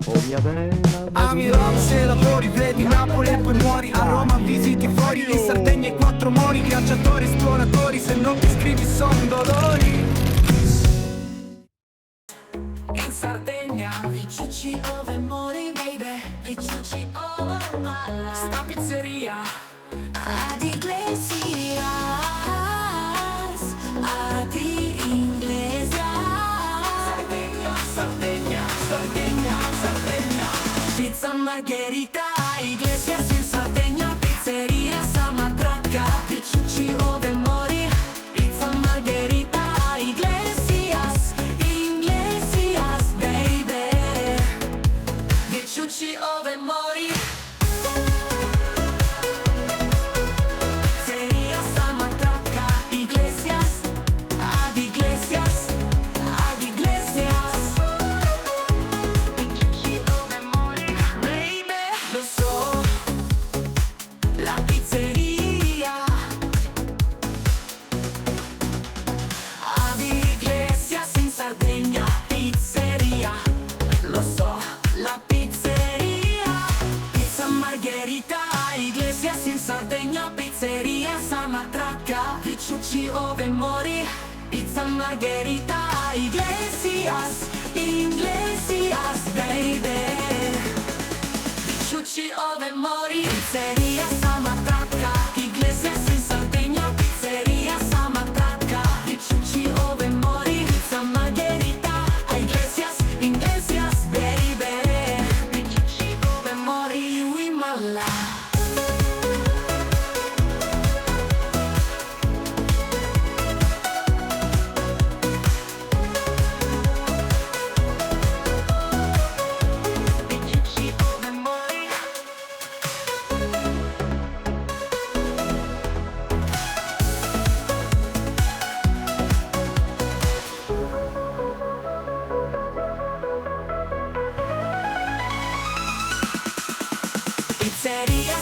Oh mia bella Ami Roma se lavori, vedi Napoli e poi muori. A Roma visiti fuori, in Sardegna i quattro mori. Viaggiatori, esploratori, se non ti scrivi son dolori. In Sardegna, Ricciucci ove mori, baby. Ricciucci ove mori. Sta pizzeria ad Iglesias, ad Iglesias. Sardegna, Sardegna, Sardegna, Sardegna. Pizza Margherita, Iglesias in Sardegna. Pizzeria Samatracca, Ricciucci ove mori. Pizza Margherita, Iglesias, Iglesias, baby. Ricciucci ove mori. Pizzeria Samatracca, Iglesias, ad Iglesias, ad Iglesias. Ricciucci ove mori, baby. Lo so, la pizzeria ad Iglesias in Sardegna. Pizzeria, lo so, la pizzeria. Pizza Margherita, Iglesias in Sardegna. Pizzeria Samatracca, Ricciucci ove mori. Pizza Margherita, Iglesias, Iglesias, baby. Ricciucci ove mori. Pizzeria Samatracca, Iglesias in Sardegna. Pizzeria Samatracca, Ricciucci ove mori. Pizza Margherita, Iglesias, Iglesias, baby. Ricciucci ove mori, we molla. Ricciucci ove mori. Pizzeria